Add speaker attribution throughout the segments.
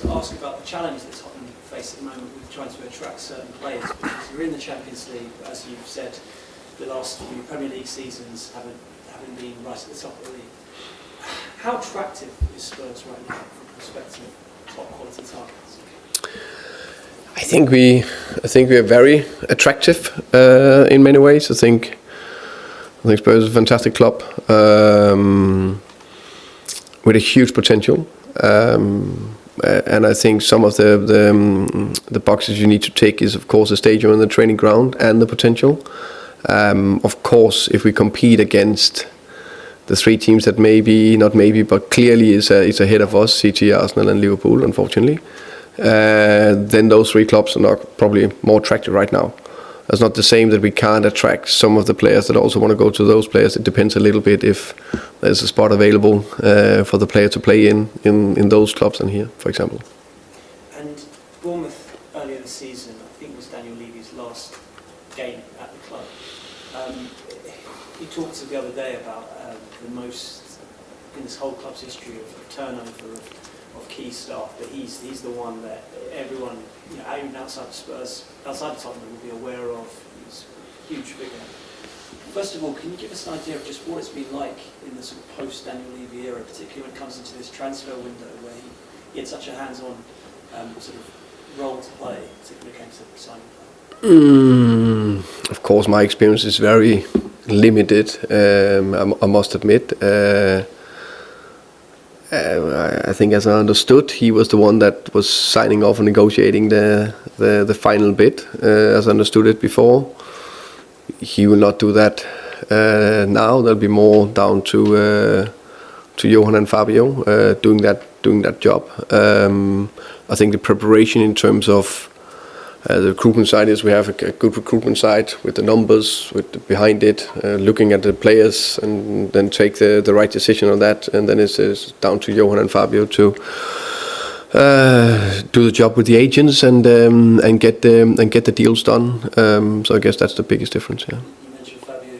Speaker 1: to ask about the challenge that Tottenham face at the moment with trying to attract certain players. Because you're in the Champions League, but as you've said, the last few Premier League seasons haven't been right at the top of the league. How attractive is Spurs right now from the perspective of top quality targets?
Speaker 2: I think we are very attractive in many ways. I think Spurs is a fantastic club with a huge potential, and I think some of the boxes you need to tick is, of course, the stadium and the training ground and the potential. Of course, if we compete against the three teams that but clearly is ahead of us, City, Arsenal and Liverpool, unfortunately, then those three clubs are not probably more attractive right now. It's not the same that we can't attract some of the players that also want to go to those players. It depends a little bit if there's a spot available for the player to play in those clubs and here, for example.
Speaker 1: And Bournemouth earlier this season, I think it was Daniel Levy's last game at the club. He talked the other day about the most in this whole club's history of turnover of key staff, but he's the one that everyone, even outside of Spurs, outside of Tottenham, will be aware of. He's a huge figure. First of all, can you give us an idea of just what it's been like in the sort of post-Daniel Levy era, particularly when it comes into this transfer window, where he had such a hands-on sort of role to play, particularly when it came to signing players?
Speaker 2: Of course, my experience is very limited, I must admit. I think, as I understood, he was the one that was signing off and negotiating the final bid, as I understood it before. He will not do that now. That'll be more down to Johan and Fabio doing that job. I think the preparation in terms of the recruitment side is we have a good recruitment side with the numbers, behind it, looking at the players and then take the right decision on that. And then it's down to Johan and Fabio to do the job with the agents and get the deals done. So I guess that's the biggest difference. Yeah.
Speaker 1: You mentioned Fabio.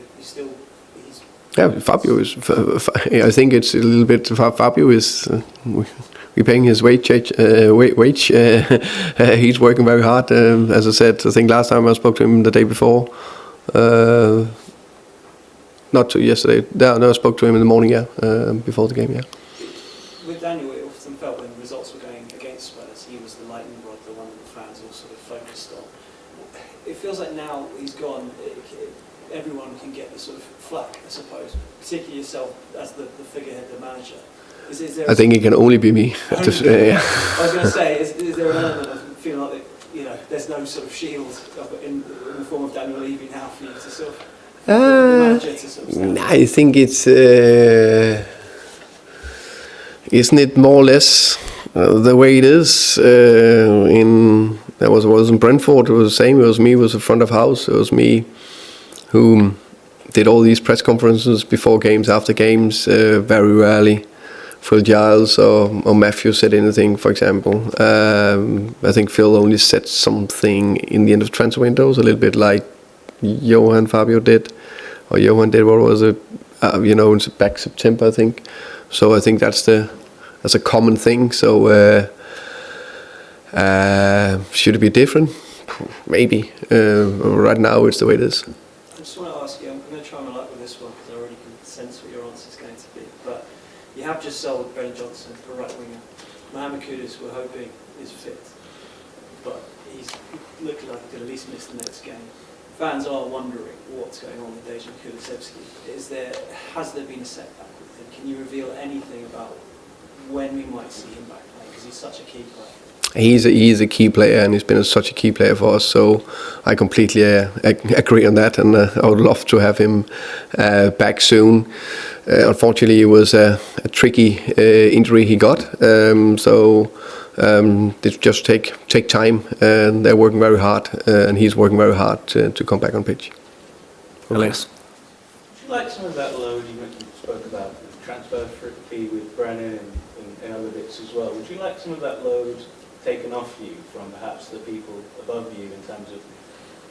Speaker 2: Fabio is. I think it's a little bit. Fabio is. We're paying his wage. He's working very hard. As I said, I think last time I spoke to him the day before. Not to yesterday. No, I spoke to him in the morning. Before the game. Yeah.
Speaker 1: With Daniel, it often felt when the results were going against Spurs, he was the lightning rod, the one that the fans all sort of focused on. It feels like now he's gone, everyone can get the sort of flack, I suppose, particularly yourself as the figurehead, the manager.
Speaker 2: I think it can only be me.
Speaker 1: I was going to say, is there an element of feeling like that, there's no sort of shield in the form of Daniel Levy now for you to sort of the manager to sort of stand?
Speaker 2: I think it's isn't it more or less the way it is? That was in Brentford. It was the same. It was me. It was the front of house. It was me who did all these press conferences before games, after games. Very rarely Phil Giles or Matthew said anything, for example. I think Phil only said something in the end of transfer windows, a little bit like Johan Fabio did, or Johan did. What was it? In back September, I think. So I think that's a common thing. So should it be different? Maybe. Right now, it's the way it is.
Speaker 1: I just want to ask you. I'm going to try my luck with this one because I already can sense what your answer is going to be. But you have just sold Ben Johnson, a right winger. Mohamed Kudus, we're hoping, is fit, but he's looking like he could at least miss the next game. Fans are wondering what's going on with Dejan Kulusevski. Has there been a setback with him? Can you reveal anything about when we might see him back playing? Because he's such a key player.
Speaker 2: He's a key player, and he's been such a key player for us. So I completely agree on that, and I would love to have him back soon. Unfortunately, it was a tricky injury he got. So it just take time, and they're working very hard, and he's working very hard to come back on pitch.
Speaker 3: Alex?
Speaker 4: Would you like some of that load you spoke about, the transfer fee with Brennan and other bits as well? Would you like some of that load taken off you from perhaps the people above you in terms of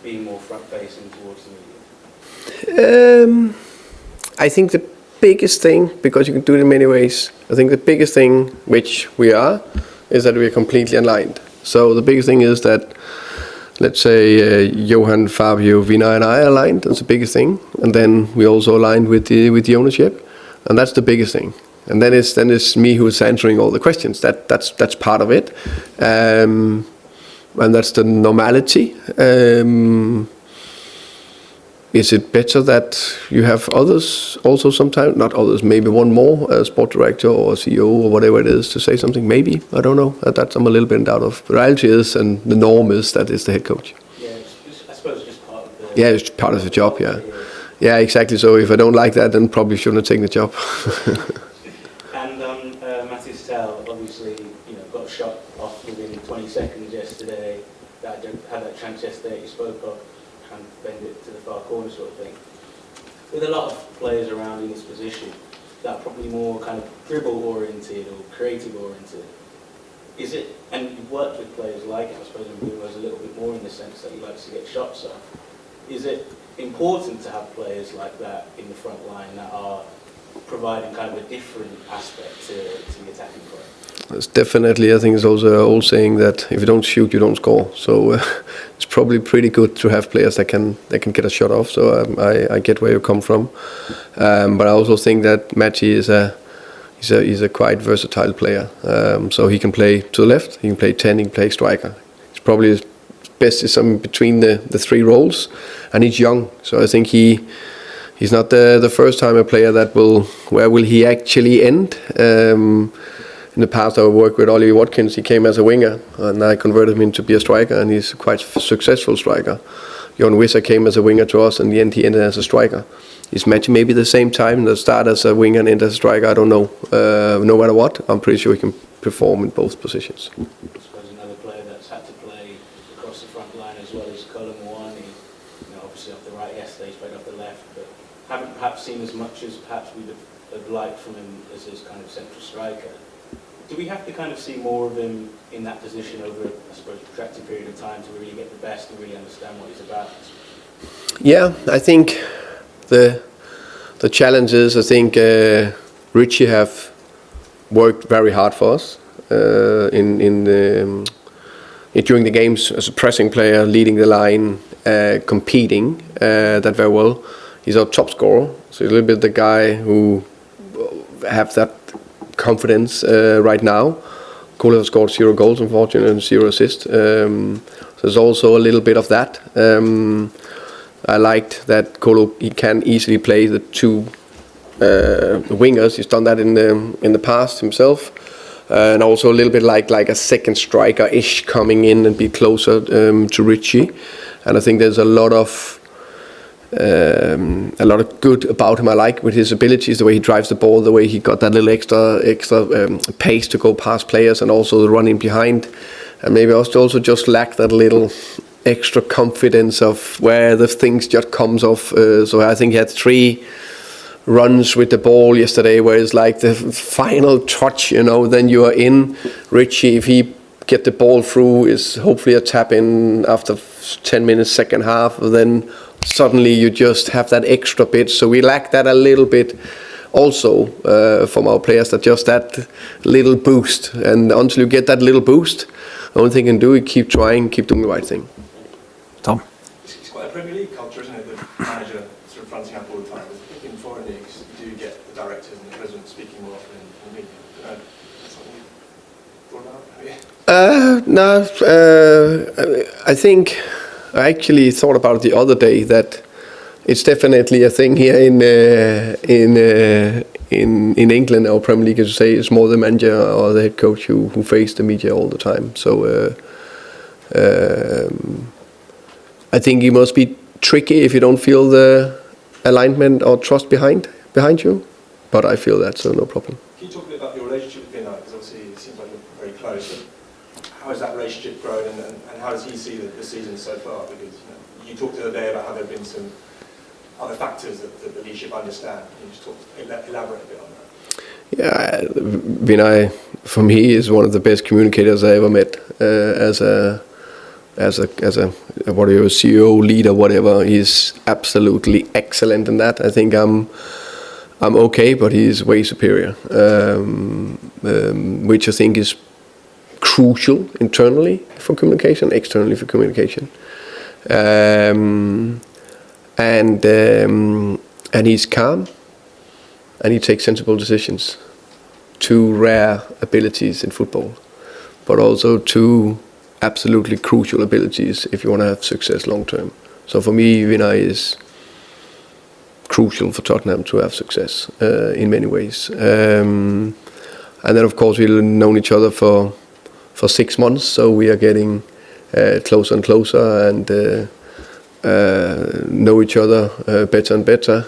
Speaker 4: being more front-facing towards the media?
Speaker 2: I think the biggest thing, because you can do it in many ways, I think the biggest thing, which we are, is that we are completely aligned. So the biggest thing is that, let's say, Johan, Fabio, VINAI and I are aligned. That's the biggest thing. And then we also aligned with the ownership. And that's the biggest thing. And then it's me who's answering all the questions. That's part of it. And that's the normality. Is it better that you have others also sometimes? Not others, maybe one more, a sport director or a CEO or whatever it is, to say something? Maybe, I don't know. That I'm a little bit in doubt of. The reality is, and the norm is, that is the head coach.
Speaker 4: Yeah, I suppose it's just part of the...
Speaker 2: Yeah, it's part of the job, yeah. Yeah, exactly. So if I don't like that, then probably shouldn't have taken the job.
Speaker 4: And Matthias Tell, obviously, got shot off within 20 seconds yesterday. That had that chance yesterday you spoke of, and bend it to the far corner sort of thing. With a lot of players around in his position, that are probably more kind of dribble oriented or creative oriented. Is it, and you've worked with players like it, I suppose, and Bruno's a little bit more in the sense that he likes to get shots off. Is it important to have players like that in the front line that are providing kind of a different aspect to the attacking play?
Speaker 2: It's definitely, I think it's also an old saying that if you don't shoot, you don't score. So it's probably pretty good to have players that can get a shot off. So I get where you come from, but I also think that Matty is he's a quite versatile player. So he can play to the left, he can play 10, he can play striker. He's probably his best is something between the three roles, and he's young. So I think he's not the first time a player that where will he actually end? In the past, I worked with Ollie Watkins. He came as a winger, and I converted him to be a striker, and he's a quite successful striker. Jon Wisser came as a winger to us, and in the end, he ended as a striker. He's matching maybe the same time, the start as a winger and end as a striker. I don't know. No matter what, I'm pretty sure he can perform in both positions.
Speaker 4: I suppose another player that's had to play across the front line as well is Colin Moani. Obviously off the right yesterday, he's played off the left, but haven't perhaps seen as much as perhaps we'd have liked from him as his kind of central striker. Do we have to kind of see more of him in that position over, I suppose, a protracted period of time to really get the best and really understand what he's about?
Speaker 2: Yeah, I think the challenge is, I think Richie have worked very hard for us during the games as a pressing player, leading the line, competing that very well. He's our top scorer, so he's a little bit the guy who have that confidence right now. Cole has scored 0 goals, unfortunately, and 0 assists. So there's also a little bit of that. I liked that Colo, he can easily play the two wingers. He's done that in the past himself, and also a little bit like a second striker-ish coming in and be closer to Richie. And I think there's a lot of good about him. I like with his abilities, the way he drives the ball, the way he got that little extra pace to go past players, and also the running behind. And maybe I also just lack that little extra confidence of where the things just comes off. So I think he had 3 runs with the ball yesterday where it's like the final touch, then you are in. Richie, if he get the ball through, is hopefully a tap in after 10 minutes, second half, then suddenly you just have that extra bit. So we lack that a little bit also from our players, that just that little boost. And until you get that little boost, the only thing you can do is keep trying, keep doing the right thing.
Speaker 3: Tom?
Speaker 5: It's quite a Premier League culture, isn't it? The manager sort of fronting up all the time. I think in foreign leagues, you do get the directors and the president speaking more often in the media. Something you thought about?
Speaker 2: No, I think I actually thought about it the other day that it's definitely a thing here in England or Premier League, as you say, it's more the manager or the head coach who face the media all the time. So I think it must be tricky if you don't feel the alignment or trust behind you. But I feel that, so no problem.
Speaker 5: Can you talk a bit about your relationship with VINAI? Because obviously it seems like you're very close. How has that relationship grown, and how does he see the season so far? Because you talked the other day about how there have been some other factors that the leadership understand. Can you just elaborate a bit on that?
Speaker 2: Yeah, VINAI for me is one of the best communicators I ever met. As a whatever CEO, leader, whatever, he's absolutely excellent in that. I think I'm okay, but he's way superior, which I think is crucial internally for communication, externally for communication. And he's calm, and he takes sensible decisions. Two rare abilities in football, but also two absolutely crucial abilities if you want to have success long term. So for me, VINAI is crucial for Tottenham to have success in many ways. And then of course we've known each other for 6 months, so we are getting closer and closer, and know each other better and better.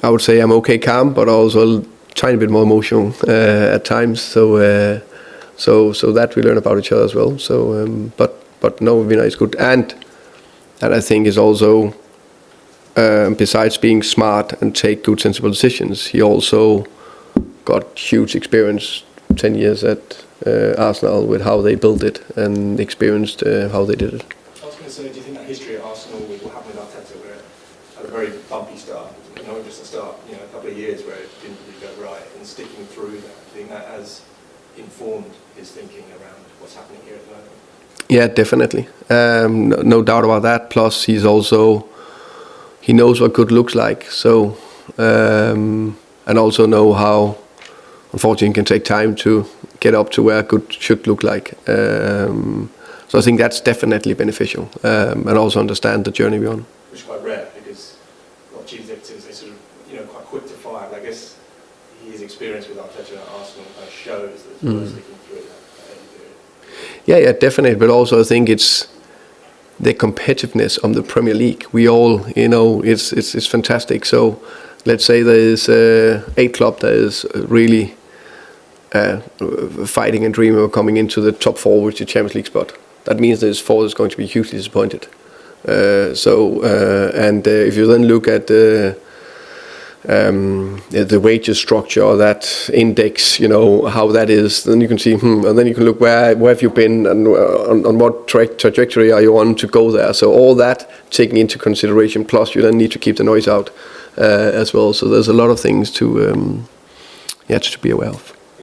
Speaker 2: I would say I'm okay calm, but also a tiny bit more emotional at times. So that we learn about each other as well. So but no, VINAI is good, and I think is also besides being smart and take good sensible decisions, he also got huge experience, 10 years at Arsenal, with how they built it and experienced how they did it.
Speaker 5: I was going to say, do you think that history at Arsenal with what happened with Arteta, where it had a very bumpy start, not just a start, a couple of years where it didn't really go right, and sticking through that, do you think that has informed his thinking around what's happening here at the moment?
Speaker 2: Yeah, definitely. No doubt about that. Plus, he knows what good looks like. So, and also know how, unfortunately, it can take time to get up to where good should look like. So I think that's definitely beneficial, and also understand the journey we're on.
Speaker 5: Which is quite rare, because a lot of chief executives, they sort of, quite quick to fire. But I guess his experience with Arteta at Arsenal kind of shows that it's worth sticking through that early period.
Speaker 2: Yeah, definitely. But also I think it's the competitiveness of the Premier League. We all, it's fantastic. So let's say there is a club that is really fighting and dreaming of coming into the top 4 with the Champions League spot. That means there's 4 that's going to be hugely disappointed. If you then look at the wages structure, or that index, how that is, then you can see, and then you can look where have you been, and on what trajectory are you on to go there. So all that taken into consideration, plus you then need to keep the noise out as well. So there's a lot of things to be aware of.